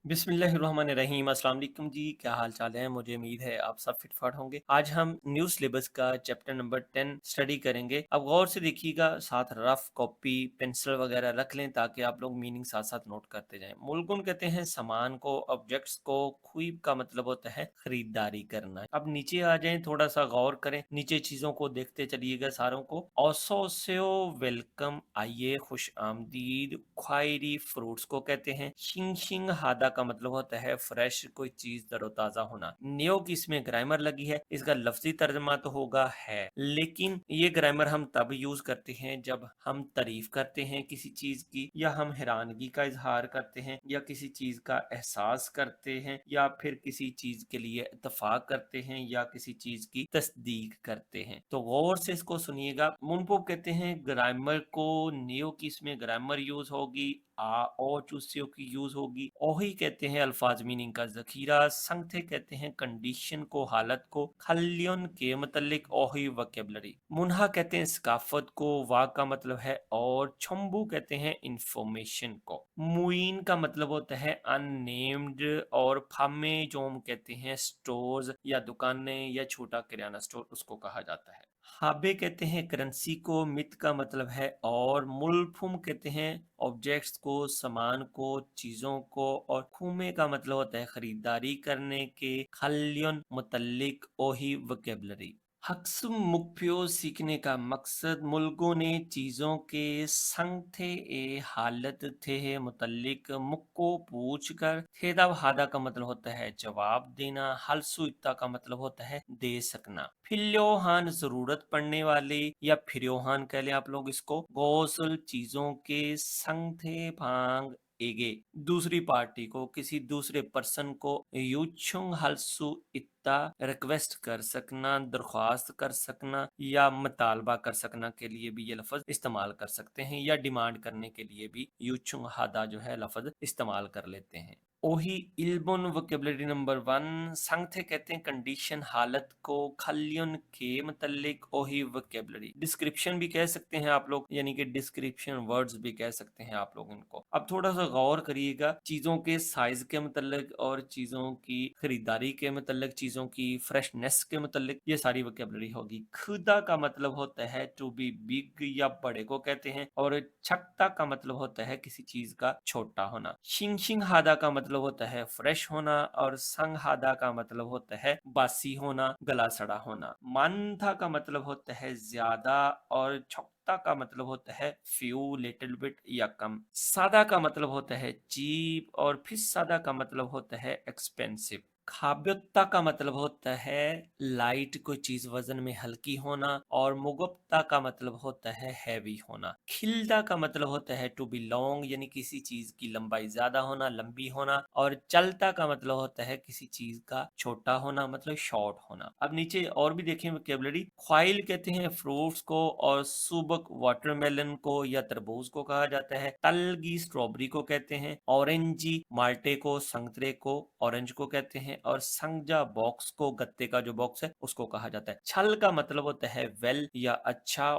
बिस्मिल्लाहिर्रहमानिर्रहीम। अस्सलाम वालेकुम जी, क्या हाल चाल है? मुझे उम्मीद है आप सब फिट फाट होंगे। आज हम न्यू सिलेबस का चैप्टर नंबर 10 स्टडी करेंगे। अब गौर से देखिएगा, साथ रफ कॉपी पेंसिल वगैरह रख लें ताकि आप लोग मीनिंग साथ साथ नोट करते जाएं। मुल्कुन कहते हैं सामान को, ऑब्जेक्ट्स को। खुईब का मतलब होता है खरीदारी करना। अब नीचे आ जाएं, थोड़ा सा गौर करें, नीचे चीजों को देखते चलिएगा सारों को। ऑसो सेओ वेलकम, आइए खुश आमदीद। ख्वायरी फ्रूट्स को कहते हैं। शिंग शिंग हादा का मतलब होता है फ्रेश, कोई चीज तरोताजा होना। नियो की इसमें ग्रामर लगी है, इसका लफ्जी तर्जमा तो होगा है, लेकिन ये ग्रामर हम तब यूज करते हैं जब हम तारीफ करते हैं किसी चीज की, या हम हैरानगी का इजहार करते हैं, या किसी चीज का एहसास करते हैं, या फिर किसी चीज के लिए इतफाक करते हैं, या किसी चीज की तस्दीक करते हैं। तो गौर से इसको सुनिएगा। मुनपोप कहते हैं ग्रामर को, नियो की इसमें ग्रामर यूज होगी, आ ओ चूसियों की यूज होगी। ओही कहते हैं अल्फाज मीनिंग का जखीरा। संगथे कहते हैं कंडीशन को, हालत को। खल्योन के मतलब ओही वोकेबलरी। मुनहा कहते हैं सकाफत को, वा का मतलब है और। छम्बू कहते हैं इंफॉर्मेशन को। मुइन का मतलब होता है अननेम्ड, और फामे जोम कहते हैं स्टोर्स या दुकानें या छोटा किराना स्टोर, उसको कहा जाता है। हाबे कहते हैं करेंसी को। मित का मतलब है और। मुल्फुम कहते हैं ऑब्जेक्ट्स को, सामान को, चीजों को। और खुमे का मतलब होता है खरीदारी करने के। खल्यन मुतल्लिक ओही वोकेबलरी। हक्सुम मुख्यो सीखने का मकसद। मुल्कों ने चीजों के संग थे ए हालत थे मुतल्लिक मुक्को पूछ कर। थेदा हादा का मतलब होता है जवाब देना। हलसु इत्ता का मतलब होता है दे सकना। फिल्योहान जरूरत पड़ने वाले, या फिर्योहान कह लें आप लोग इसको। गौसल चीजों के संग थे भांग एगे, दूसरी पार्टी को, किसी दूसरे पर्सन को। यूछुंग हलसु इत्ता रिक्वेस्ट कर सकना, दरख्वास्त कर सकना, या मुतालबा कर सकना के लिए भी ये लफ्ज इस्तेमाल कर सकते हैं, या डिमांड करने के लिए भी यूछुंग हादा जो है लफ्ज इस्तेमाल कर लेते हैं। ओही इल्बुन वोकेबलरी नंबर 1। संगथे कहते हैं कंडीशन, हालत को। खल्युन के मतलब ओही वोकेबलरी। डिस्क्रिप्शन भी कह सकते हैं आप लोग, यानी कि डिस्क्रिप्शन वर्ड्स भी कह सकते हैं आप लोग इनको। अब थोड़ा सा गौर करिएगा, चीजों के साइज के मतलब और चीजों की खरीदारी के मतलब, चीजों की फ्रेशनेस के मतलब, ये सारी वोकेबलरी होगी। खुदा का मतलब होता है टू बी बिग, या बड़े को कहते हैं। और छक्ता का मतलब होता है किसी चीज का छोटा होना। शिंग शिंग हादा का मतलब होता है फ्रेश होना। और संग हादा का मतलब होता है बासी होना, गला सड़ा होना। मानथा का मतलब होता है ज्यादा। और छक्ता का मतलब होता है फ्यू, लिटिल बिट या कम। सादा का मतलब होता है चीप। और फिर सादा का मतलब होता है एक्सपेंसिव। खाब्योत्ता का मतलब होता है लाइट, कोई चीज वजन में हल्की होना। और मुगुप्ता का मतलब होता है हैवी होना। खिल्दा का मतलब होता है टू बी लॉन्ग, यानी किसी चीज की लंबाई ज्यादा होना, लंबी होना। और चलता का मतलब होता है किसी चीज का छोटा होना, मतलब शॉर्ट होना। अब नीचे और भी देखें वोकेबलरी। ख्वाइल कहते हैं फ्रूट्स को। और सुबक वाटरमेलन को या तरबूज को कहा जाता है। तलगी स्ट्रॉबेरी को कहते हैं। ऑरेंजी माल्टे को, संतरे को ऑरेंज को कहते हैं। और संगजा बॉक्स को, गत्ते का जो बॉक्स है उसको कहा जाता है। छल का मतलब होता है वेल या अच्छा।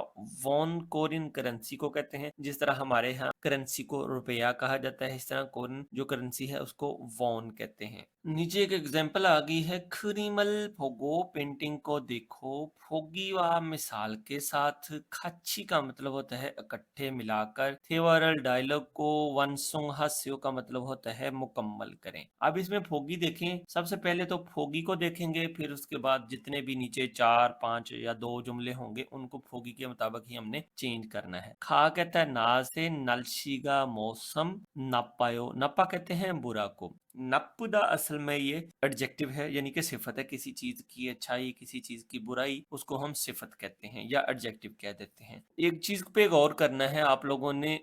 वॉन कोरिन करेंसी को कहते हैं। जिस तरह हमारे यहाँ करेंसी को रुपया कहा जाता है, इस तरह कोरिन जो करेंसी है उसको वॉन कहते हैं। नीचे एक एग्जांपल आ गई है। खरीमल फोगो पेंटिंग को देखो। फोगी व मिसाल के साथ। खच्ची का मतलब होता है इकट्ठे मिलाकर। थेवरल डायलॉग को वनसुंग हास्यो का मतलब होता है मुकम्मल करें। अब इसमें फोगी देखें, सबसे पहले तो फोगी को देखेंगे, फिर उसके बाद जितने भी नीचे 4 5 या 2 जुमले होंगे उनको फोगी के मुताबिक ही हमने चेंज करना है। खा कहता है नाज से, नलशीगा मौसम। नपायो, नपा कहते हैं बुरा को। नपुदा असल में ये एडजेक्टिव है, यानी कि सिफत है। किसी चीज की अच्छाई, किसी चीज की बुराई, उसको हम सिफत कहते हैं या एडजेक्टिव कह देते हैं। एक चीज पे गौर करना है आप लोगों ने।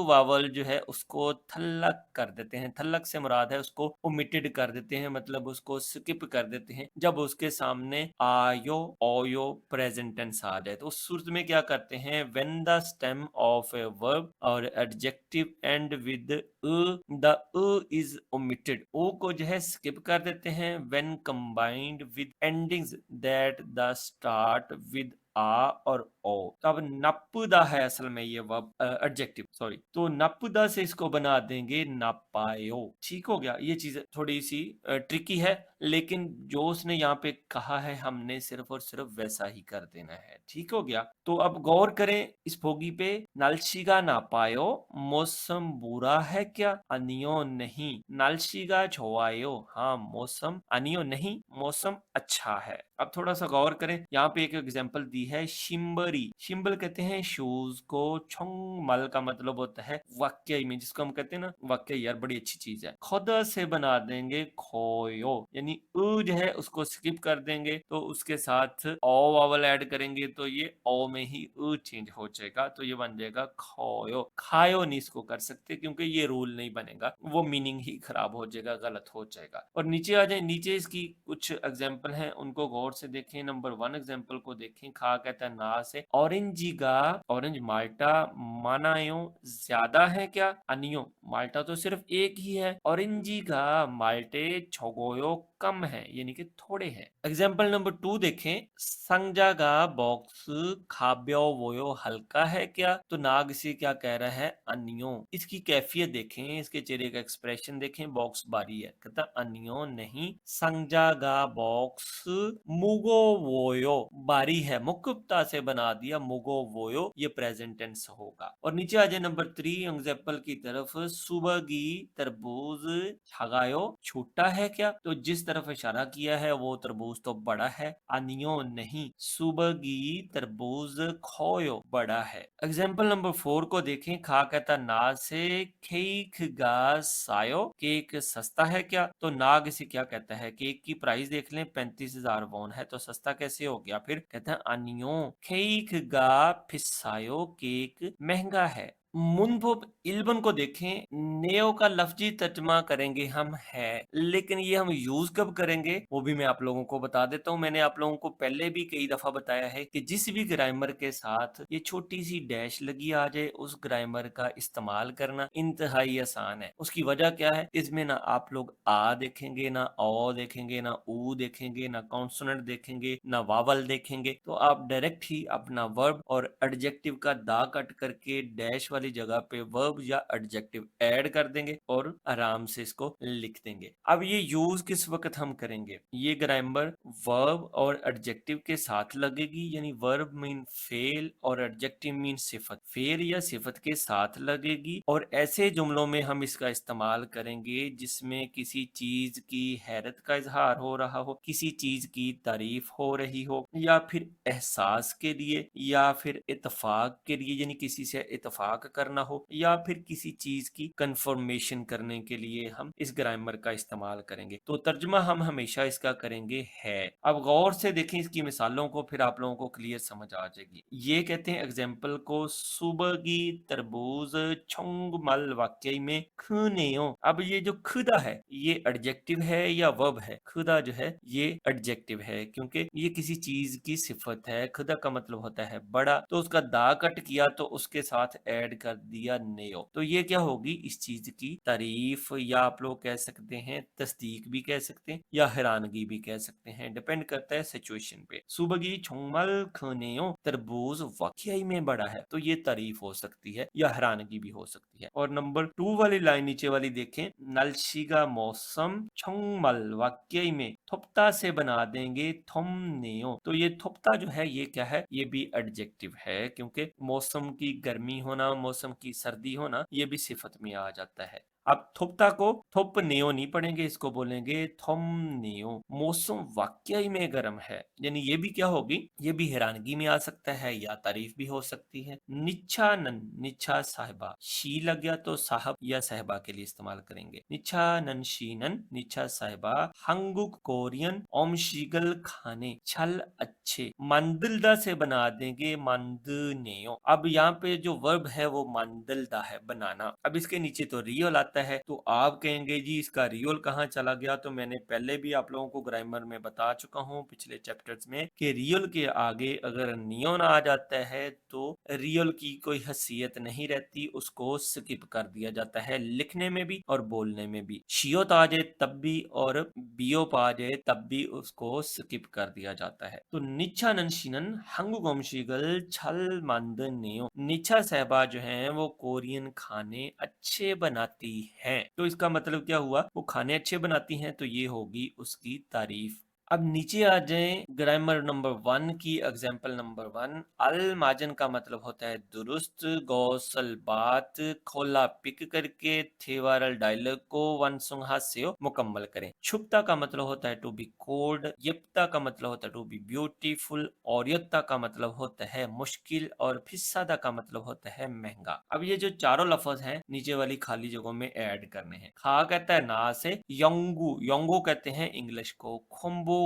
वावल जो है उसको थल्लक कर देते हैं। थल्लक से मुराद है उसको ओमिटेड कर देते हैं, मतलब उसको स्किप कर देते हैं जब उसके सामने आयो ओयो प्रेजेंट टेंस आ जाए। तो उस सूरत में क्या करते हैं, when the stem of a verb or adjective end with the is omitted, ओ को जो है स्किप कर देते हैं। When combined with endings that the start with आ और ओ। तो अब नपदा है असल में ये वर्ब, एडजेक्टिव सॉरी, तो नपदा से इसको बना देंगे नापायो। ठीक हो गया। ये चीज थोड़ी सी ट्रिकी है, लेकिन जो उसने यहाँ पे कहा है हमने सिर्फ और सिर्फ वैसा ही कर देना है। ठीक हो गया। तो अब गौर करें इस फोगी पे, नालशीगा नापायो, मौसम बुरा है क्या, अनियो नहीं, नालशीगा छोवायो, हाँ मौसम, अनियो नहीं मौसम अच्छा है। अब थोड़ा सा गौर करें, यहाँ पे एक एग्जांपल दी है शिम्बरी। शिम्बल कहते हैं शूज को, छोंग मल का मतलब होता है वाक्य में, जिसको हम कहते हैं ना वाक्य, यार बड़ी अच्छी चीज है। खुदा से बना देंगे खोयो, यानी उ जो है उसको स्किप कर देंगे, तो उसके साथ ओ वावल ऐड करेंगे, तो ये ओ में ही उ चेंज हो जाएगा, तो ये बन जाएगा खोयो। खायो नहीं इसको कर सकते क्योंकि ये रूल नहीं बनेगा, वो मीनिंग ही खराब हो जाएगा, गलत हो जाएगा। और नीचे आ जाए, नीचे इसकी कुछ एग्जाम्पल हैं, उनको गौर से देखें। नंबर 1 एग्जाम्पल को देखें। खा कहता है ना से, ऑरेंजिगा, ऑरेंज माल्टा, मानायो ज्यादा है क्या, अनियो माल्टा तो सिर्फ एक ही है, ऑरेंजिगा माल्टे छोगोयो कम है, यानी कि थोड़े हैं। एग्जाम्पल नंबर 2 देखें। संजागा बॉक्स खाब्यो वोयो हल्का है क्या, तो नाग से क्या कह रहा है, अनियो। इसकी कैफियत देखें, इसके चेहरे का एक्सप्रेशन देखें, बॉक्स भारी है, कहता अनियो नहीं, संजागा बॉक्स मुगो वोयो भारी है, मुकुबता से बना दिया, मुगो वोयो ये प्रेजेंट टेंस होगा। और नीचे आ जाए नंबर 3 एग्जाम्पल की तरफ। सुबगी तरबूज छगायो छोटा है क्या, तो जिस तरफ इशारा किया है वो तरबूज तो बड़ा है, अनियो नहीं, सुबगी तरबूज खोयो बड़ा है। एग्जाम्पल नंबर 4 को देखें। खा कहता नाग से, केक गा सायो, केक सस्ता है क्या, तो नाग से क्या कहता है, केक की प्राइस देख लें 35,000 वॉन है, तो सस्ता कैसे हो गया, फिर कहता है अनियो केक गा फिसायो, केक महंगा है। मुनफुब इल्बन को देखें। नेओ का लफ्जी तर्जमा करेंगे हम है, लेकिन ये हम यूज कब करेंगे वो भी मैं आप लोगों को बता देता हूँ। मैंने आप लोगों को पहले भी कई दफा बताया है कि जिस भी ग्रामर के साथ ये छोटी सी डैश लगी आ जाए, उस ग्रामर का इस्तेमाल करना इंतहाई आसान है। उसकी वजह क्या है, इसमें ना आप लोग आ देखेंगे, ना ओ देखेंगे, ना ऊ देखेंगे, ना कॉन्सोनेंट देखेंगे, ना वावल देखेंगे, तो आप डायरेक्ट ही अपना वर्ब और एडजेक्टिव का दा कट करके डैश वाली जगह पे वर्ब या एडजेक्टिव ऐड कर देंगे और आराम से इसको लिख देंगे। अब ये यूज किस वक्त हम करेंगे, ये ग्रामर वर्ब और एडजेक्टिव के साथ लगेगी, यानी वर्ब मीन फेल और एडजेक्टिव मीन सिफत, फेल या सिफत के साथ लगेगी। और ऐसे जुमलों में हम इसका इस्तेमाल करेंगे जिसमें किसी चीज की हैरत का इजहार हो रहा हो, किसी चीज की तारीफ हो रही हो, या फिर एहसास के लिए, या फिर इत्तफाक के लिए, यानी किसी से इत्तफाक करना हो, या फिर किसी चीज की कंफर्मेशन करने के लिए हम इस ग्रामर का इस्तेमाल करेंगे। तो तर्जमा हम हमेशा इसका करेंगे है। अब गौर से देखें इसकी मिसालों को, फिर आप लोगों को क्लियर समझ आ जाएगी। ये कहते हैं एग्जाम्पल को, सुबह की तरबूज छोंग मल वाक्य में खुनेओ। अब ये जो खुदा है ये एडजेक्टिव है या वर्ब है, खुदा जो है ये एडजेक्टिव है, क्योंकि ये किसी चीज की सिफत है। खुदा का मतलब होता है बड़ा, तो उसका दा कट किया तो उसके साथ ऐड कर दिया नेओ, तो ये क्या होगी, इस चीज की तारीफ, या आप लोग कह सकते हैं तस्दीक भी कह सकते हैं, या हैरानगी भी कह सकते हैं, डिपेंड करता है सिचुएशन पे। सुबगी छोंगमल खनेओ, तरबूज वाकई में बड़ा है, तो ये तारीफ हो सकती है या हैरानगी भी हो सकती है। और नंबर 2 वाली लाइन नीचे वाली देखें। नलशिगा मौसम छोंगमल वाकई में थोप्ता से बना देंगे थोमनेओ, तो ये थोप्ता जो है ये क्या है, ये भी एडजेक्टिव है, क्योंकि मौसम की गर्मी होना, मौसम की सर्दी होना, ये भी सिफत में आ जाता है। अब थोप्ता को थोप नेओ नहीं पढ़ेंगे, इसको बोलेंगे थोम नेओ। मौसम वाकई में गर्म है, यानी ये भी क्या होगी, ये भी हैरानगी में आ सकता है या तारीफ भी हो सकती है। निच्छा नन, निच्छा साहिबा, शी लग गया तो साहब या साहिबा के लिए इस्तेमाल करेंगे। निच्छा नन शीनन, निच्छा साहिबा, हंगुक कोरियन, ओमशिगल खाने, छल अच्छे। मंदिलदा से बना देंगे मंदनेओ। अब यहाँ पे जो वर्ब है वो मंदिलदा है, बनाना। अब इसके नीचे तो रियल आता आता है तो आप कहेंगे जी इसका रियल कहाँ चला गया। तो मैंने पहले भी आप लोगों को ग्रामर में बता चुका हूँ पिछले चैप्टर्स में कि रियल के आगे अगर नियोन आ जाता है तो रियल की कोई हैसियत नहीं रहती, उसको स्किप कर दिया जाता है लिखने में भी और बोलने में भी। शियोत आ जाए तब भी और बियोप आ जाए तब भी उसको स्किप कर दिया जाता है। तो निच्छा नंशिनन हंगुक 음식을 잘 만드네요। निच्छा साहबा जो है वो कोरियन खाने अच्छे बनाती हैं। तो इसका मतलब क्या हुआ, वो खाने अच्छे बनाती हैं, तो ये होगी उसकी तारीफ। अब नीचे आ जाएं ग्रामर नंबर 1 की एग्जाम्पल नंबर 1। अल माजन का मतलब होता है दुरुस्त, गौसल बात, खोला पिक करके थेवारल डायलॉग को वनसुंहा से मुकम्मल करें। छुपता का मतलब होता है टू बी कोल्ड, यप्ता का मतलब होता है टू बी ब्यूटीफुल, और यत्ता का मतलब होता है मुश्किल, और फिसादा का मतलब होता है महंगा। अब ये जो चारों लफ्ज हैं नीचे वाली खाली जगहों में ऐड करने हैं। खा कहता है ना से, योंगू योंगो कहते हैं इंग्लिश को, खुम्बोगा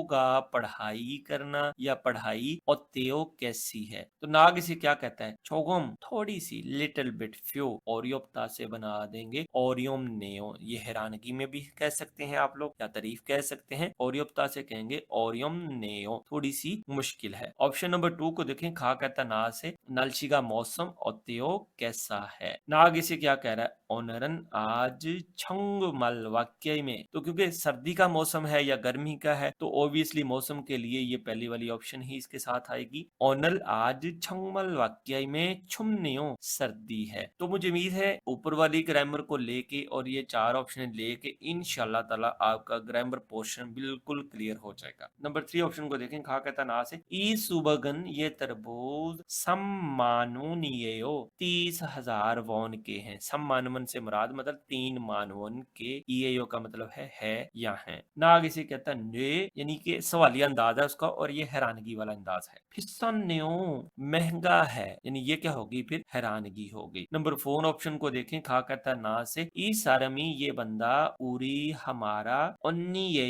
पढ़ाई करना या पढ़ाई, और तेओ कैसी है। तो नाग इसे क्या कहता है, छोगम थोड़ी सी, लिटिल बिट फ्यू, ओरियोप्ता से बना देंगे ओरियोम नेओ। ये हैरानगी में भी कह सकते हैं आप लोग या तारीफ कह सकते हैं। ओरियोप्ता से कहेंगे ओरियोम नेओ, थोड़ी सी मुश्किल है। ऑप्शन नंबर 2 को देखें। खा कहता ना से, नलशिगा मौसम, और तेओ कैसा है। नाग इसे क्या कह रहा है, ओनरन आज छंगमल वाक्य में। तो क्योंकि सर्दी का मौसम है या गर्मी का है तो ऑब्वियसली मौसम के लिए ये पहली वाली ऑप्शन ही इसके साथ आएगी। ओनल आज छंगमल वाक्य में छुमनियो सर्दी है। तो मुझे उम्मीद है ऊपर वाली ग्रामर को लेके और ये 4 ऑप्शन लेके इंशाल्लाह ताला आपका ग्रामर पोर्शन बिल्कुल क्लियर हो जाएगा। नंबर 3 ऑप्शन को देखें। खा कहता ना से, ई सुबगन ये तरबूज सम्मानुनियो 30,000 वॉन के हैं। सम्मानवन से मुराद मतलब 3 मानवन के, ईएओ का मतलब है या है। नाग इसे कहता है ने, यानी कि सवालिया अंदाज है उसका और ये हैरानगी वाला अंदाज है। फिसन्यो महंगा है, यानी ये क्या होगी फिर हैरानगी होगी। नंबर 4 ऑप्शन को देखें। खा कहता ना से, ई सारमी ये बंदा, उरी हमारा, उन्नी ये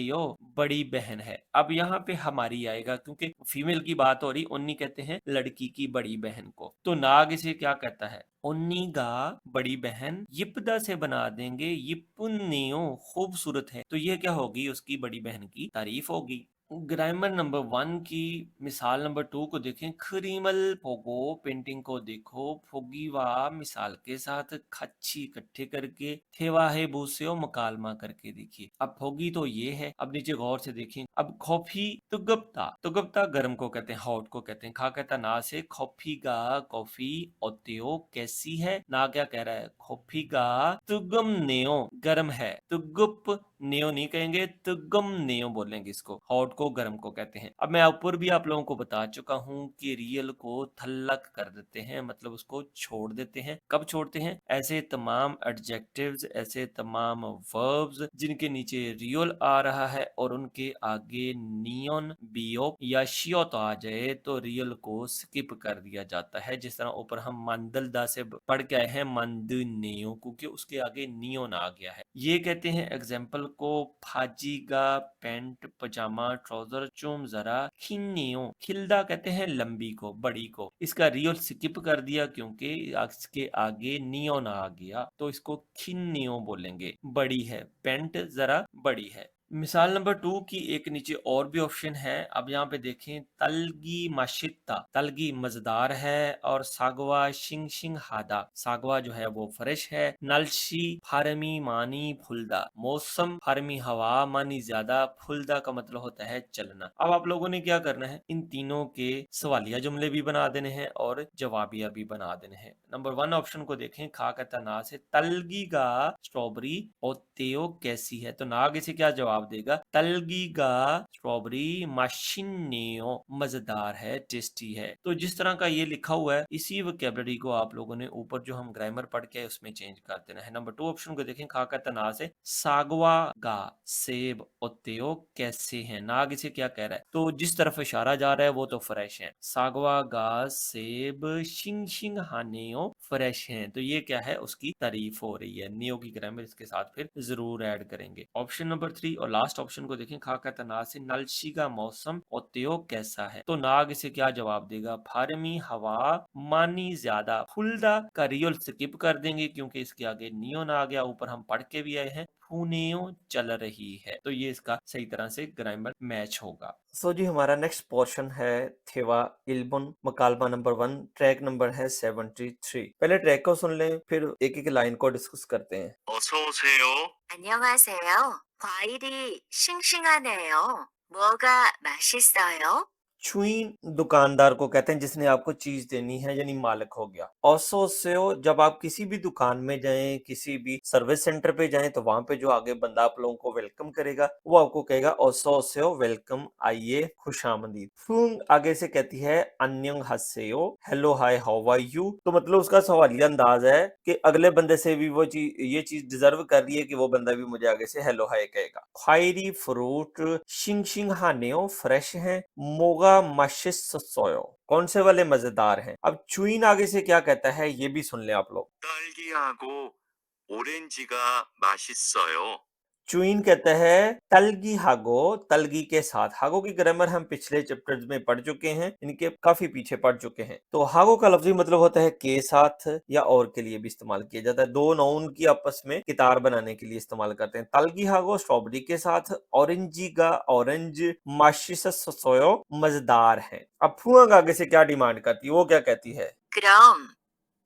बड़ी बहन है। अब यहाँ पे हमारी आएगा क्योंकि फीमेल की बात हो रही, उन्नी कहते हैं लड़की की बड़ी बहन को। तो नाग इसे क्या कहता है, उन्नीगा बड़ी बहन, यिपदा से बना देंगे यिपुन्नियो खूबसूरत है। तो ये क्या होगी, उसकी बड़ी बहन की तारीफ होगी। ग्रामर नंबर 1 की मिसाल नंबर 2 को देखें। खरीमल फोगो पेंटिंग को देखो, फोगीवा मिसाल के साथ खच्ची इकट्ठे करके, थेवाहे बूसे मुकालमा करके देखिए। अब फोगी तो ये है, अब नीचे गौर से देखें। अब कॉफी तुगप्ता, तुगप्ता गर्म को कहते हैं, हॉट को कहते हैं। खा कहता ना से, कॉफी का कॉफी ओत्यो कैसी है। ना क्या कह रहा है, कॉफी का तुगम नेओ गर्म है। तुगुप नेओ नहीं कहेंगे, तुगम नेओ बोलेंगे इसको। हॉट को गर्म को कहते हैं। अब मैं ऊपर भी आप लोगों को बता चुका हूँ कि रियल को थल्लक कर देते हैं, मतलब उसको छोड़ देते हैं। कब छोड़ते हैं, ऐसे तमाम एडजेक्टिव्स, ऐसे तमाम वर्ब्स जिनके नीचे रियल आ रहा है और उनके आगे नियन, बियो या शियोत आ जाए तो रियल को स्किप कर दिया जाता है। जिस तरह ऊपर हम मंदलदा से पढ़ के आए हैं मंदनेओ, क्योंकि उसके आगे नियोन आ गया है। ये कहते हैं एग्जाम्पल को, फाजीगा पैंट पजामा ट्राउजर चुम जरा खिन्नियो। खिल्दा कहते हैं लंबी को, बड़ी को। इसका रियल स्किप कर दिया क्योंकि इसके आगे नियोन आ गया, तो इसको खिन्नियो बोलेंगे। बड़ी है, पैंट जरा बड़ी है। मिसाल नंबर 2 की एक नीचे और भी ऑप्शन है। अब यहाँ पे देखें। तलगी माशिता, तलगी मजेदार है, और सागवा शिंग शिंग हादा, सागवा जो है वो फ्रेश है। नलशी फारमी मानी फुलदा, मौसम फारमी हवा मानी ज्यादा, फुलदा का मतलब होता है चलना। अब आप लोगों ने क्या करना है, इन तीनों के सवालिया जुमले भी बना देने हैं और जवाबिया भी बना देने हैं। नंबर 1 ऑप्शन को देखें। खा कहता ना से, तलगी का स्ट्रॉबेरी और तेयो कैसी है। तो नाग इसे क्या जवाब देगा, तलगी का स्ट्रॉबेरी माशिन्नियो मजेदार है, टेस्टी है। तो जिस तरह का ये लिखा हुआ है इसी वोकैबुलरी को आप लोगों ने ऊपर जो हम ग्रामर पढ़ के उसमें चेंज कर देना है। नंबर 2 ऑप्शन को देखें। खा का तना से, सागवा गा सेब ओत्तेओ कैसे हैं। नाग इसे क्या कह रहा है, तो जिस तरफ इशारा जा रहा है वो तो फ्रेश है। सागवा गा सेब शिंग शिंग हानेओ फ्रेश हैं, तो ये क्या है, उसकी तारीफ हो रही है। नियो की ग्रामर इसके साथ फिर जरूर ऐड करेंगे। ऑप्शन नंबर 3 और लास्ट ऑप्शन को देखें, खा कहता ना से नलशी का मौसम उद्योग कैसा है। तो नाग इसे क्या जवाब देगा, फार्मी हवा मानी ज्यादा। फुलदा का रियल स्किप कर देंगे क्योंकि इसके आगे नियोन आ गया, ऊपर हम पढ़ के भी आए हैं फूनियो चल रही है। तो ये इसका सही तरह से ग्रामर मैच होगा। सो जी हमारा नेक्स्ट पोर्शन है थेवा इल्बुन मकालमा नंबर 1, ट्रैक नंबर है 73। पहले ट्रैक को सुन लें, फिर एक एक लाइन को डिस्कस करते हैं। 어서 오세요. 안녕하세요. 과일이 싱싱하네요. 뭐가 맛있어요? चुईन दुकानदार को कहते हैं जिसने आपको चीज देनी है, यानी मालिक हो गया। ओसो सेओ, जब आप किसी भी दुकान में जाएं, किसी भी सर्विस सेंटर पे जाएं, तो वहां पे जो आगे बंदा आप लोगों को वेलकम करेगा वो आपको कहेगा ओसो सेओ, वेलकम, आइए, खुशामदीद। फूंग आगे से कहती है अन्यंग हसेओ, hello hi how are you. तो मतलब उसका सवालिया अंदाज है कि अगले बंदे से भी वो चीज, ये चीज डिजर्व कर रही है कि वो बंदा भी मुझे आगे से हेलो हाय कहेगा। खायरी फ्रूट शिंग शिंग हानेओ, फ्रेश है। मोगा मशिस सोयो, कौन से वाले मजेदार हैं। अब चुईन आगे से क्या कहता है ये भी सुन ले आप लोग। 딸기하고 오렌지가 맛있어요. चुईन कहता है तलगी हागो, तलगी के साथ। हागो की ग्रामर हम पिछले चैप्टर्स में पढ़ चुके हैं, इनके काफी पीछे पढ़ चुके हैं। तो हागो का लफ्जी मतलब होता है के साथ, या और के लिए भी इस्तेमाल किया जाता है। दो नाउन की आपस में कितार बनाने के लिए इस्तेमाल करते हैं। तलगी हागो स्ट्रॉबेरी के साथ, ऑरेंजी का ऑरेंज, माशिस सोयो मजेदार है। अब फुआंग आगे से क्या डिमांड करती है, वो क्या कहती है। 그럼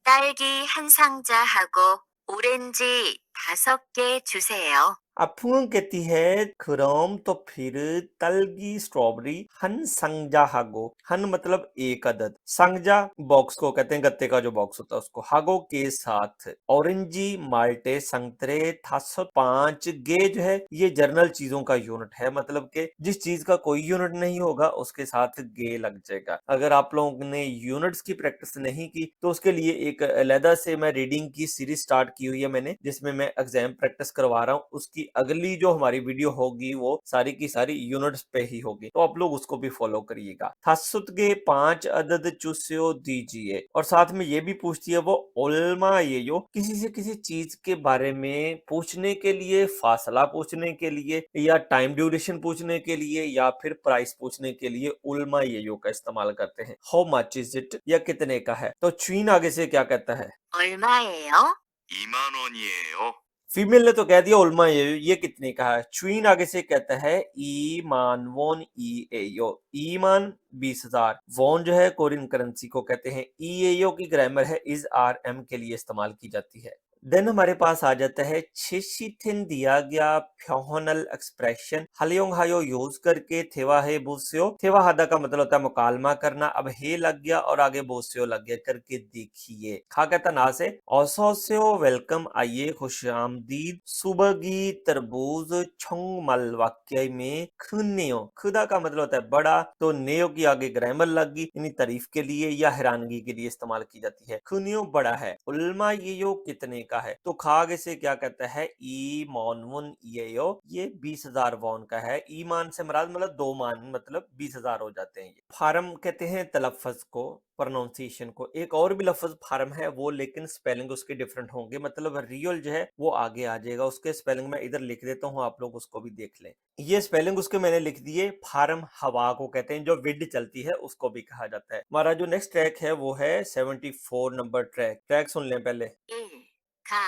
딸기 한 상자하고 오렌지 5개 주세요. अब फूंग कहती है खुरम, तो फिर तलगी स्ट्रॉबेरी हन संगजा हागो। हन मतलब एक अदद, संगजा बॉक्स को कहते हैं, गत्ते का जो बॉक्स होता है उसको, हागो के साथ। ऑरेंजी माल्टे संतरे, 5 गे जो है ये जर्नल चीजों का यूनिट है, मतलब कि जिस चीज का कोई यूनिट नहीं होगा उसके साथ गे लग जाएगा। अगर आप लोगों ने यूनिट्स की प्रैक्टिस नहीं की तो उसके लिए एक अलहदा से मैं रीडिंग की सीरीज स्टार्ट की हुई है मैंने, जिसमें मैं एग्जाम प्रैक्टिस करवा रहा हूँ। उसकी अगली जो हमारी वीडियो होगी वो सारी की सारी यूनिट्स पे ही होगी, तो आप लोग उसको भी फॉलो करिएगा। थासुत के 5 अदद चुस्यो दीजिए। और साथ में ये भी पूछती है वो ओल्मा ये यो, किसी से किसी चीज के बारे में पूछने के लिए, फासला पूछने के लिए, या टाइम ड्यूरेशन पूछने के लिए, या फिर प्राइस पूछने के लिए उल्मा ये यो का इस्तेमाल करते हैं। हाउ मच इज इट, या कितने का है। तो चीन आगे से क्या कहता है, 얼마예요? 2만 원이에요. फीमेल ने तो कह दिया उल्मा ये कितने का है। चुईन आगे से कहता है ईमान वोन ई एयो, ईमान 20,000, वोन जो है कोरियन करेंसी को कहते हैं। ई एयो की ग्रामर है इज आर एम के लिए इस्तेमाल की जाती है। देन हमारे पास आ जाता है छिशिथिन दिया गया फ्योहनल एक्सप्रेशन हलियोंग हायो यूज करके थेवा है बोस्यो। थेवा हादा का मतलब होता है मुकालमा करना। अब हे लग गया और आगे बोस्यो लग गया, करके देखिए। खा कहता ना से औसोस्यो, वेलकम, आइए, खुश आमदीद। सुबह की तरबूज छोंग मल वाक्य में खुन्नेओ, खुदा का मतलब होता है बड़ा, तो नेयो की आगे ग्रामर लग गई, यानी तारीफ के लिए या हैरानगी के लिए इस्तेमाल की जाती है। खुनियो बड़ा है। उल्मा ये यो कितने का है, तो खागे से क्या कहता है ई मॉनवन ये यो, ये 20,000 वॉन का है। ईमान से मराद मतलब 2 मान, मतलब 20,000 हो जाते हैं। ये फार्म कहते हैं तलफ़्फ़ुज़ को, प्रोनाउंसिएशन को। एक और भी लफ्ज फार्म है वो, लेकिन स्पेलिंग उसके डिफरेंट होंगे, मतलब रियल जो है वो आगे आ जाएगा। उसके स्पेलिंग मैं इधर लिख देता हूँ, आप लोग उसको भी देख लें। ये स्पेलिंग उसके मैंने लिख दिए। फार्म हवा को कहते हैं, जो विंड चलती है उसको भी कहा जाता है। हमारा जो नेक्स्ट ट्रैक है वो है 74 नंबर ट्रैक। ट्रैक सुन लें पहले। 1, 가,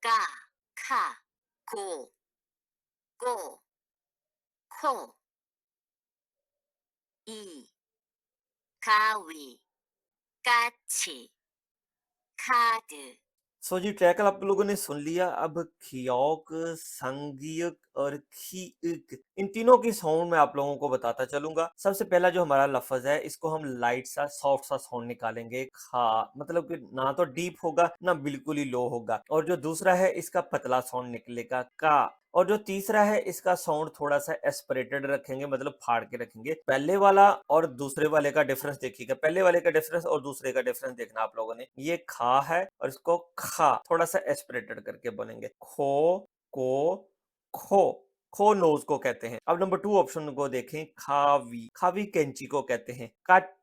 가, 카, 고, 꼬, 코, 2, 가위, 까치, 카드. सो जी ट्रैक आप लोगों ने सुन लिया। अब खियोक, संगियक और खीक, इन तीनों की साउंड मैं आप लोगों को बताता चलूंगा। सबसे पहला जो हमारा लफ्ज है, इसको हम लाइट सा सॉफ्ट सा साउंड निकालेंगे, खा, मतलब कि ना तो डीप होगा ना बिल्कुल ही लो होगा। और जो दूसरा है इसका पतला साउंड निकलेगा, का। और जो तीसरा है इसका साउंड थोड़ा सा एस्पिरेटेड रखेंगे, मतलब फाड़ के रखेंगे। पहले वाला और दूसरे वाले का डिफरेंस देखिएगा, पहले वाले का डिफरेंस और दूसरे का डिफरेंस देखना आप लोगों ने। ये खा है और इसको खा थोड़ा सा एस्पिरेटेड करके बोलेंगे। खो, को, खो, खो नोज को कहते हैं। अब नंबर 2 ऑप्शन को देखें, खावी, खावी कैंची को कहते हैं।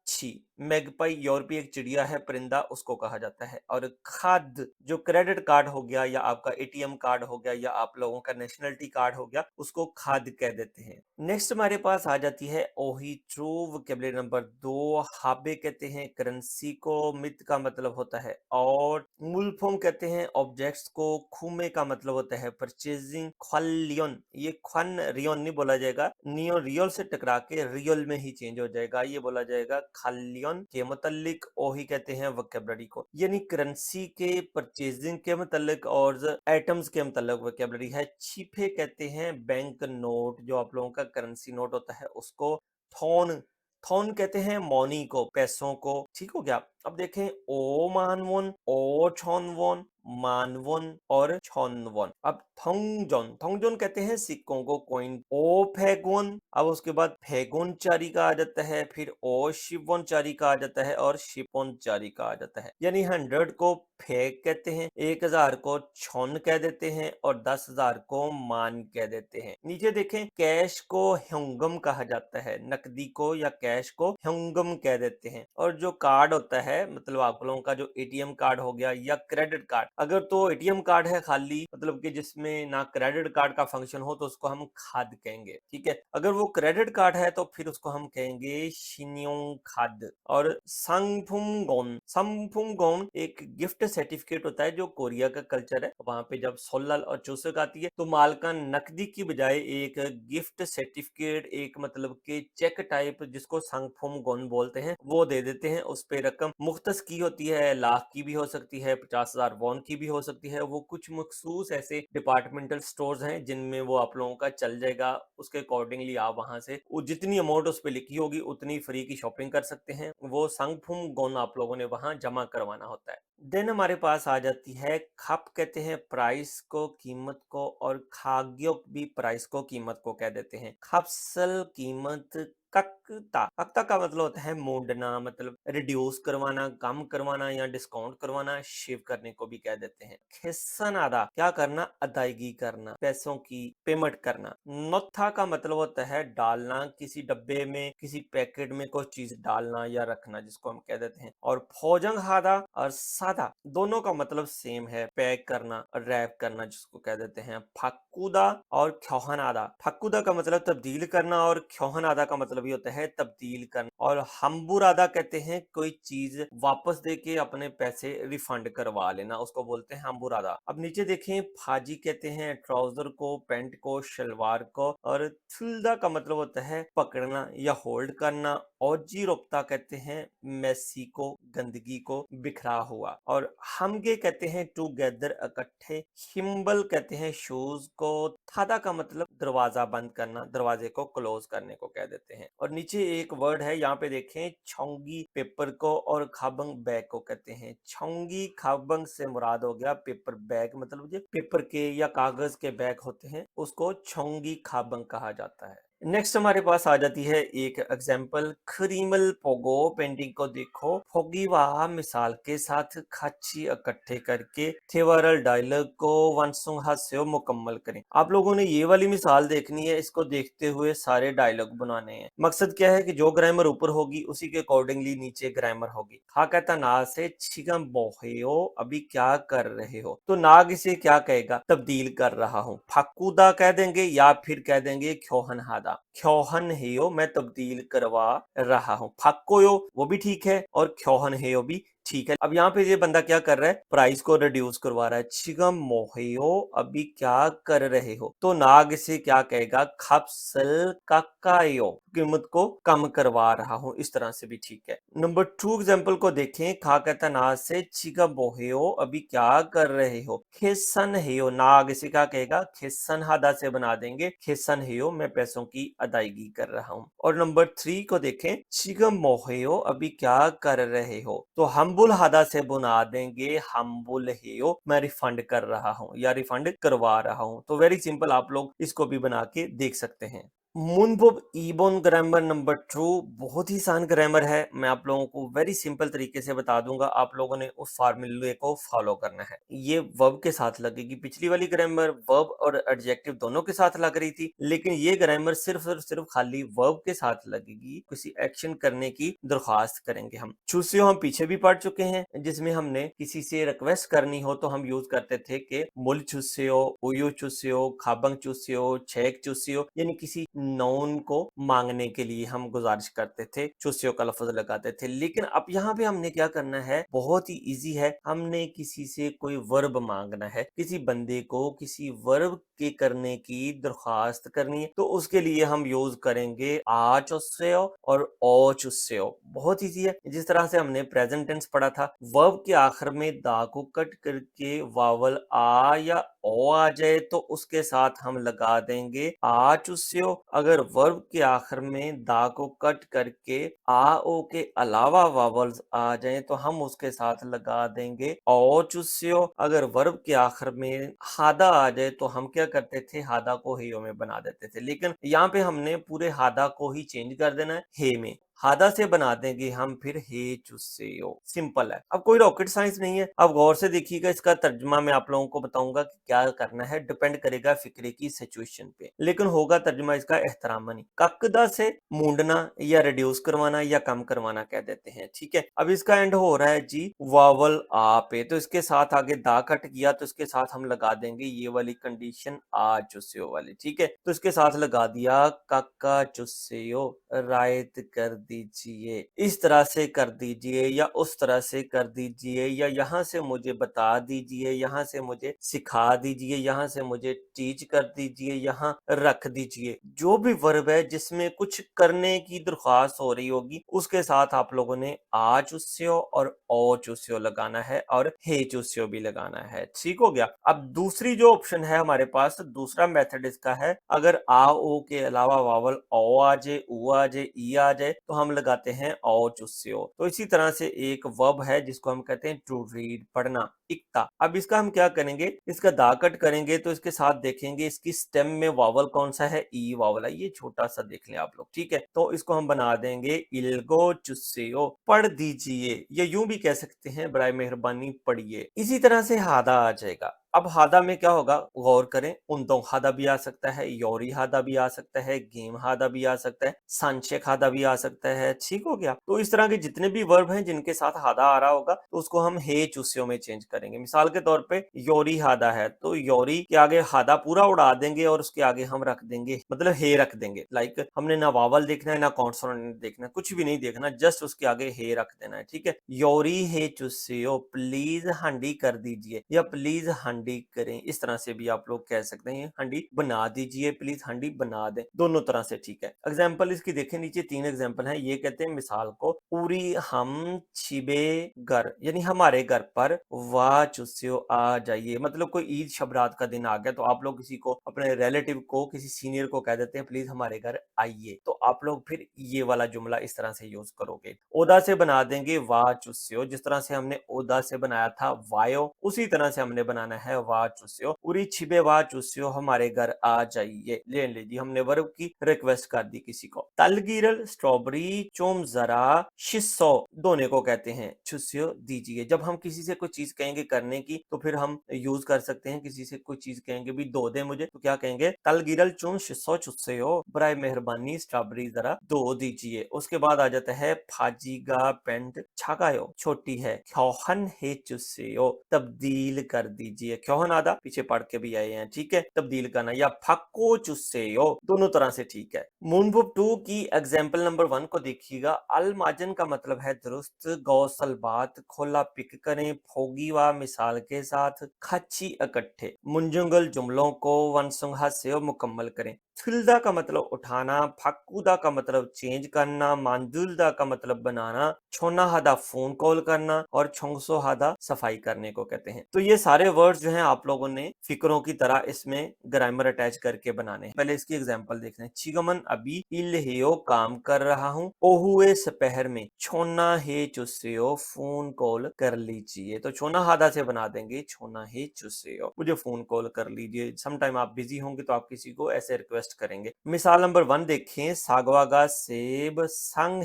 अच्छी। मैगपाई यूरोपीय एक चिड़िया है, परिंदा, उसको कहा जाता है। और खाद जो क्रेडिट कार्ड हो गया या आपका एटीएम कार्ड हो गया या आप लोगों का नेशनलिटी कार्ड हो गया, उसको खाद कह देते हैं। नेक्स्ट हमारे पास आ जाती है ओही ट्रू वोकैबुलरी नंबर 2। हाबे कहते हैं करेंसी को, मित का मतलब होता है और, मूलफोम कहते हैं ऑब्जेक्ट्स को, खुमे का मतलब होता है परचेजिंग, ख्वालियन, ये ख्वान रियोन नहीं बोला जाएगा, नियो रियल से टकरा के रियल में ही चेंज हो जाएगा, ये बोला जाएगा खालियन के मुतल्लिक ओही कहते हैं वोकैबुलरी को, यानी करेंसी के, परचेजिंग के मुतल्लिक और आइटम्स के मुतल्लिक वोकैबुलरी है। छिपे कहते हैं बैंक नोट, जो आप लोगों का करेंसी नोट होता है उसको। थोन, थोन कहते हैं मौनी को, पैसों को। ठीक हो गया। अब देखें ओ मानवोन, ओ छौनवोन, मानवोन और छौनवोन। अब थोंगजोन, थोंगजोन कहते हैं सिक्कों को, कॉइन। ओ फैगोन, अब उसके बाद फैगोन चारी का आ जाता है, फिर ओ शिवोन चारी का आ जाता है और शिपोन चारी का आ जाता है। यानी 100 को फेग कहते हैं, 1000 को छौन कह देते हैं और 10,000 को मान कह देते हैं। नीचे देखें कैश को ह्योंगम कहा जाता है, नकदी को या कैश को ह्योंगम कह देते हैं। और जो कार्ड होता है, मतलब आप लोगों का जो एटीएम कार्ड हो गया या क्रेडिट कार्ड, अगर तो एटीएम कार्ड है खाली, मतलब कि जिसमें ना क्रेडिट कार्ड का फंक्शन हो, तो उसको हम खाद कहेंगे। ठीक है। अगर वो क्रेडिट कार्ड है तो फिर उसको हम कहेंगे शिन्योंग खाद। और संगफुंगोन, संगफुंगोन एक गिफ्ट सर्टिफिकेट होता है, जो कोरिया का कल्चर है, वहां पे जब सोलल और चूसक आती है तो मालकान नकदी की बजाय एक गिफ्ट सर्टिफिकेट, एक मतलब के चेक टाइप, जिसको संगफुंगोन बोलते हैं, वो दे देते हैं। उस पे रकम मुख्तस की होती है, लाख की भी हो सकती है, 50,000 वॉन की भी हो सकती है। वो कुछ मखसूस ऐसे डिपार्टमेंटल स्टोर्स हैं जिनमें वो आप लोगों का चल जाएगा। उसके अकॉर्डिंगली आप वहां से जितनी अमाउंट उस पर लिखी होगी उतनी फ्री की शॉपिंग कर सकते हैं। वो संगफुंगोन आप लोगों ने वहां जमा करवाना होता है। देन हमारे पास आ जाती है खप, कहते हैं प्राइस को, कीमत को। और खाग्योक भी प्राइस को, कीमत को कह देते हैं। खपसल कीमत। कक्ता, कक्ता का मतलब होता है मोड़ना, मतलब रिड्यूस करवाना, कम करवाना या डिस्काउंट करवाना, शेव करने को भी कह देते हैं। खिस्सन आदा, क्या करना, अदायगी करना, पैसों की पेमेंट करना। नोथा का मतलब होता है डालना, किसी डब्बे में, किसी पैकेट में कोई चीज डालना या रखना, जिसको हम कह देते हैं। और फौजंग हादा और सादा, दोनों का मतलब सेम है, पैक करना और रैप करना, जिसको कह देते हैं। फक्कुदा और ख्योहनादा, फक्कुदा का मतलब तब्दील करना और ख्योहनादा का मतलब ये होता है तब्दील करना। और हम्बुरादा कहते हैं कोई चीज वापस देके अपने पैसे रिफंड करवा लेना, उसको बोलते हैं हम्बुरादा। अब नीचे देखें फाजी कहते हैं ट्राउजर को, पैंट को, शलवार को। और थुल्दा का मतलब होता है पकड़ना या होल्ड करना। और जीरोप्ता कहते हैं मैसी को, गंदगी को, बिखरा हुआ। और हमगे कहते हैं टूगेदर, इकट्ठे। हिम्बल कहते हैं शूज को। थादा का मतलब दरवाजा बंद करना, दरवाजे को क्लोज करने को कह देते हैं। और नीचे एक वर्ड है, यहाँ पे देखें छोंगी पेपर को और खाबंग बैग को कहते हैं। छोंगी खाबंग से मुराद हो गया पेपर बैग, मतलब जो पेपर के या कागज के बैग होते हैं उसको छोंगी खाबंग कहा जाता है। नेक्स्ट हमारे पास आ जाती है एक एग्जाम्पल, खरीमल पोगो। पेंटिंग को देखो, फोगीवा मिसाल के साथ खाची इकट्ठे करके थेवरल डायलॉग को वंशुंग हास्य मुकम्मल करें। आप लोगों ने ये वाली मिसाल देखनी है, इसको देखते हुए सारे डायलॉग बनाने हैं। मकसद क्या है कि जो ग्रामर ऊपर होगी उसी के अकॉर्डिंगली नीचे ग्रामर होगी। हा कहता नाग से छिगम बोहे हो, अभी क्या कर रहे हो, तो नाग इसे क्या कहेगा, तब्दील कर रहा हूँ। फाकुदा कह देंगे या फिर कह देंगे ख्योहन हादा, ख्योहन हेयो मैं तब्दील करवा रहा हूँ। फाक्कोयो वो भी ठीक है और ख्योहन हेयो भी ठीक है। अब यहाँ पे ये बंदा क्या कर रहा है, प्राइस को रिड्यूस करवा रहा है। छिगम मोहेयो अभी क्या कर रहे हो, तो नाग से क्या कहेगा, खपसल काकायो कीमत को कम करवा रहा हूँ, इस तरह से भी ठीक है। नंबर 2 एग्जाम्पल को देखें, खा कहता नाग से छिगम मोहेयो अभी क्या कर रहे हो। खेसन हेयो, नाग से क्या कहेगा, खेसन हादा से बना देंगे, खेसन हेयो मैं पैसों की अदायगी कर रहा हूँ। और नंबर 3 को देखें, छिगम मोहेयो अभी क्या कर रहे हो, तो हम्बुल हादा से बुना देंगे, हम्बुल हेयो मैं रिफंड कर रहा हूँ या रिफंड करवा रहा हूँ। तो वेरी सिंपल, आप लोग इसको भी बना के देख सकते हैं। मुनबुब ईबोन ग्रामर नंबर 2 बहुत ही आसान ग्रामर है। मैं आप लोगों को वेरी सिंपल तरीके से बता दूंगा, आप लोगों ने उस फार्मूले को फॉलो करना है। ये वर्ब के साथ लगेगी। पिछली वाली ग्रामर वर्ब और एडजेक्टिव दोनों के साथ लग रही थी, लेकिन ये ग्रामर सिर्फ और सिर्फ खाली वर्ब के साथ लगेगी। किसी एक्शन करने की दरख्वास्त करेंगे हम। चूसियो हम पीछे भी पढ़ चुके हैं, जिसमें हमने किसी से रिक्वेस्ट करनी हो तो हम यूज करते थे कि मुल चूसियो, उयू चूसियो, खाबंग चूसियो, छेक चूसियो, यानी किसी नॉन को मांगने के लिए हम गुजारिश करते थे, चूसियों का लफ्ज लगाते थे। लेकिन अब यहाँ पे हमने क्या करना है, बहुत ही इजी है। हमने किसी से कोई वर्ब मांगना है, किसी बंदे को किसी वर्ब के करने की दरख्वास्त करनी है, तो उसके लिए हम यूज करेंगे आ चुस्यो और ओ चुस्यो। बहुत इजी है। जिस तरह से हमने प्रेजेंट टेंस पढ़ा था, वर्ब के आखिर में दा को कट करके वावल आ या ओ आ जाए तो उसके साथ हम लगा देंगे आ चुस्यो। अगर वर्ब के आखिर में दा को कट करके आ ओ के अलावा वावल्स आ जाएं तो हम उसके साथ लगा देंगे ओ चुस्यो। अगर वर्ब के आखिर में हादा आ जाए तो हम क्या करते थे, हादा को हेयो में बना देते थे। लेकिन यहाँ पे हमने पूरे हादा को ही चेंज कर देना है हे में। हादा से बना देंगे हम फिर हे चुस्सेयो। सिंपल है। अब कोई रॉकेट साइंस नहीं है। अब गौर से देखिएगा, इसका तर्जुमा मैं आप लोगों को बताऊंगा कि क्या करना है, डिपेंड करेगा फिक्रे की सिचुएशन पे, लेकिन होगा तर्जुमा इसका एहतरामनी। ककदा से मूंडना या रिड्यूस करवाना या कम करवाना कह देते हैं। ठीक है, अब इसका एंड हो रहा है जी वावल आ पे, तो इसके साथ आगे दा कट किया तो इसके साथ हम लगा देंगे ये वाली कंडीशन आ चुस्यो वाली। ठीक है, तो इसके साथ लगा दिया काका चुस्यो, रायत कर दीजिए, इस तरह से कर दीजिए या उस तरह से कर दीजिए, या यहाँ से मुझे बता दीजिए, यहाँ से मुझे सिखा दीजिए, यहाँ से मुझे टीच कर दीजिए, यहाँ रख दीजिए। जो भी वर्ब है जिसमें कुछ करने की दरख्वास्त हो रही होगी, उसके साथ आप लोगों ने आ चुस्यो और ओ चुस्यो लगाना है और हे चुस्यो भी लगाना है। ठीक हो गया। अब दूसरी जो ऑप्शन है हमारे पास, दूसरा मेथड इसका है, अगर आ ओ के अलावा वावल ओ आ जाए, ऊ आ जाए, ई आ जाए तो हम लगाते हैं ओ चुस्यो। तो इसी तरह से एक वर्ब है जिसको हम कहते हैं टू रीड, पढ़ना, इक्ता। अब इसका हम क्या करेंगे, इसका दा कट करेंगे तो इसके साथ देखेंगे इसकी स्टेम में वावल कौन सा है, ई वावल है। ये छोटा सा देख लें आप लोग। ठीक है, तो इसको हम बना देंगे इल्गो चुस्सेयो, पढ़ दीजिए, या यूं भी कह सकते हैं बराए मेहरबानी पढ़िए। इसी तरह से हादा आ जाएगा। अब हादा में क्या होगा, गौर करें, उन्दों हादा भी आ सकता है, योरी हादा भी आ सकता है, गेम हादा भी आ सकता है, सांशेक हादा भी आ सकता है। ठीक हो गया। तो इस तरह के जितने भी वर्ब हैं जिनके साथ हादा आ रहा होगा तो उसको हम हे चुस्यो में चेंज करेंगे। मिसाल के तौर पे योरी हादा है तो योरी के आगे हादा पूरा उड़ा देंगे और उसके आगे हम रख देंगे, मतलब हे रख देंगे। लाइक हमने ना वावल देखना है ना कॉन्सोनेंट देखना है, कुछ भी नहीं देखना, जस्ट उसके आगे हे रख देना है। ठीक है, योरी हे चुस्यो, प्लीज हांडी कर दीजिए या प्लीज हांडी करें। इस तरह से भी आप लोग कह सकते हैं, हांडी बना दीजिए, प्लीज हांडी बना दें, दोनों तरह से ठीक है। एग्जाम्पल इसकी देखें, नीचे 3 एग्जाम्पल हैं। ये कहते हैं मिसाल को, पूरी हम छिबे घर, यानी हमारे घर पर वाह चुस्यो आ जाइए। मतलब कोई ईद शबरात का दिन आ गया तो आप लोग किसी को, अपने रिलेटिव को, किसी सीनियर को कह देते हैं प्लीज हमारे घर आइए, तो आप लोग फिर ये वाला जुमला इस तरह से यूज करोगे। ओदा से बना देंगे वाह चुस्यो, जिस तरह से हमने ओदा से बनाया था वायो, उसी तरह से हमने बनाना है वाह चुस्यो। पूरी छिबे वाह चुस्यो, हमारे घर आ जाइए। ले लीजिए, हमने वर्ब की रिक्वेस्ट कर दी किसी को। तलगिरल स्ट्रॉबेरी चोम जरा शिस्सो, दोने को कहते हैं चुस्यो दीजिए। जब हम किसी से कोई चीज कहेंगे करने की तो फिर हम यूज कर सकते हैं, किसी से कोई चीज कहेंगे भी दो दे मुझे, तो क्या कहेंगे, तलगिरल चुम शिस्सो चुस्सेयो, बराए मेहरबानी स्ट्रॉबेरी जरा दो दीजिए। उसके बाद आ जाता है फाजीगा पेंट छागायो, छोटी है, ख्योहन हे चुस्सेयो, तब्दील कर दीजिए। ख्योहन आदा पीछे पढ़ के भी आए हैं। ठीक है, तब्दील करना, या फक्को चुस्सेयो, दोनों तरह से ठीक है। मूनबुक 2 की एग्जाम्पल नंबर 1 को देखिएगा। अल माजन का मतलब है दुरुस्त, गौसल बात, खोला पिक करें, फोगीवा मिसाल के साथ, खच्ची इकट्ठे, मुंजुंगल जुमलों को वनसुंघा से मुकम्मल करें। थुल्दा का मतलब उठाना, फक्कुदा का मतलब चेंज करना, मांदुलदा का मतलब बनाना, छोना हादा फोन कॉल करना और छोंगसो हादा सफाई करने को कहते हैं। तो ये सारे वर्ड्स जो हैं आप लोगों ने फिक्रों की तरह इसमें ग्रामर अटैच करके बनाने हैं। पहले इसकी एग्जांपल देखते हैं। चिगमन अभी इल्हेयो काम कर रहा हूँ, ओहुए सपहर में, छोना हे चुस्सेयो फोन कॉल कर लीजिए। तो छोना हादा से बना देंगे छोना हे चुस्सेयो, मुझे फोन कॉल कर लीजिए। समटाइम आप बिजी होंगे तो आप किसी को ऐसे रिक्वेस्ट एडजस्ट करेंगे। मिसाल नंबर 1 देखें, सागवागा सेब संग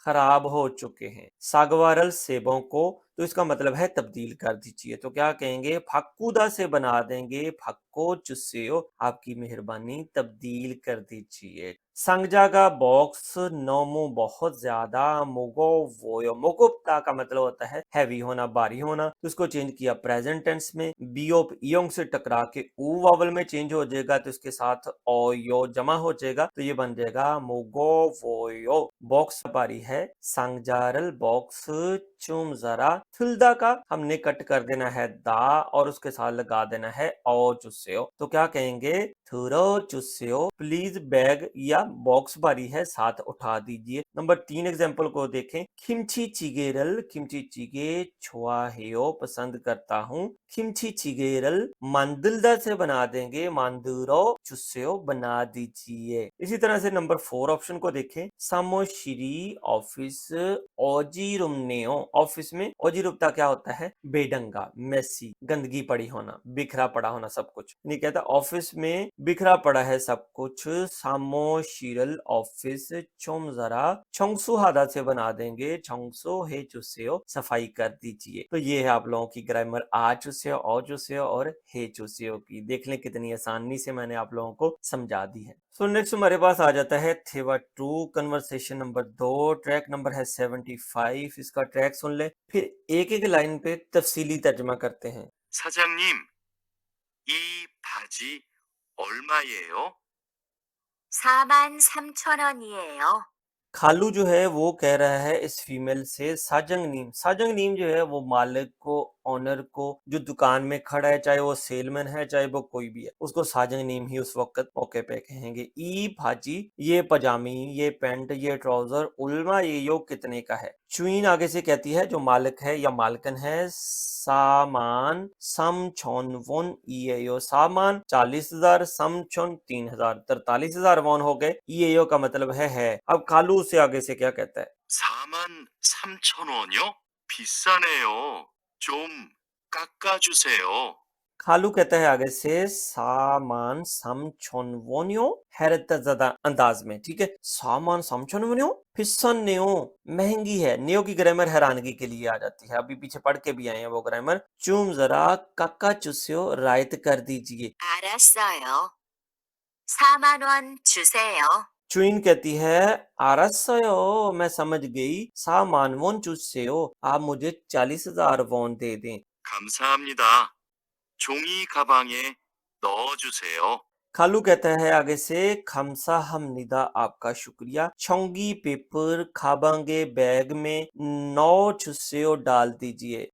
खराब हो चुके हैं। सागवारल सेबों को, तो इसका मतलब है तब्दील कर दीजिए। तो क्या कहेंगे, फाक्कूदा से बना देंगे फाक्को चुस्सेओ, आपकी मेहरबानी तब्दील कर दीजिए। संगजागा बॉक्स नोमो बहुत ज्यादा, मोगो वोयो, मोगोप्ता का मतलब होता है हैवी होना, भारी होना, तो इसको चेंज किया प्रेजेंट टेंस में। बियोप इयोंग से टकरा के ऊ वावल में चेंज हो जाएगा, तो इसके साथ ओयो जमा हो जाएगा, तो ये बन जाएगा मोगो वोयो। बॉक्स भारी है, संगजारल बॉक्स चुम जरा, थुल्दा का हमने कट कर देना है दा और उसके साथ लगा देना है ओ चुस्सेओ। तो क्या कहेंगे, थुरो चुस्सेओ, प्लीज बैग या बॉक्स भारी है साथ उठा दीजिए। नंबर 3 एग्जाम्पल को देखें, किमची चिगेरल, किमची चिगे छोआहेयो, पसंद करता हूँ। किमची चिगेरल मांदुल्दा से बना देंगे मांदुरो चुस्सेओ, बना दीजिए। इसी तरह से नंबर 4 ऑप्शन को देखें, सामोशिरी ऑफिस ओजीरुमनेओ, ऑफिस में ओजीरुप्ता क्या होता है, बेढंगा, मेसी, गंदगी पड़ी होना, बिखरा पड़ा होना सब कुछ। नहीं कहता ऑफिस में बिखरा पड़ा है सब कुछ, सामोशिरल ऑफिस चोम जरा छोंगसुहादा से बना देंगे छोंगसो हे चुसेओ, सफाई कर दीजिए। तो ये है आप लोगों की ग्रामर आ चुसेओ, ओ चुसेओ और हे चुसेओ की। देख लें कितनी आसानी से मैंने आप लोगों को समझा दी है। सो नेक्स्ट हमारे पास आ जाता है थेवा 2 कन्वर्सेशन नंबर 2, ट्रैक नंबर है 75। इसका ट्रैक सुन ले, फिर एक एक लाइन पे तफसीली तर्जमा करते हैं। 사장님, 이 바지 얼마예요? 43,000원이에요. खालू जो है वो कह रहा है इस फीमेल से, साजंग नीम, साजंग नीम जो है वो मालिक को, ऑनर को, जो दुकान में खड़ा है, चाहे वो सेलमैन है चाहे वो कोई भी है, उसको साजंग नीम ही उस वक्त मौके पे कहेंगे। ई भाजी, ये पजामी, ये पैंट, ये ट्राउजर, उल्मा ये योग कितने का है। चुइन आगे से कहती है जो मालिक है या मालकन है, सामान समछोन वोन ईएयो, सामान 40,000, समछोन 3,000, 43,000 वोन हो गए। ईएयो का मतलब है। अब कालू से आगे से क्या कहता है, 43,000원이요? 비싸네요. 좀 깎아주세요. खालू कहता है आगे से, सामान समछोनवोनियो, हैरत ज़दा अंदाज में, ठीक है, सामान समछोनवोनियो, फिसन नेओ, महंगी है। नेओ की ग्रामर हैरानगी के लिए आ जाती है, अभी पीछे पढ़ के भी आए हैं वो ग्रामर। चुम जरा काका चुस्यो, रायत कर दीजिए। 알았어요. 4만 원 주세요. चुइन कहती है, आरसयो, मैं समझ गई, सामान वोन चुस्यो, आप मुझे 40,000 वोन दे दें। 감사합니다. 종이 가방에 넣어주세요. खालू कहता है आगे से, खमसा हमनिदा, आपका शुक्रिया, छोंगी पेपर खाबांगे बैग में 9 चुस्सेओ डाल दीजिए।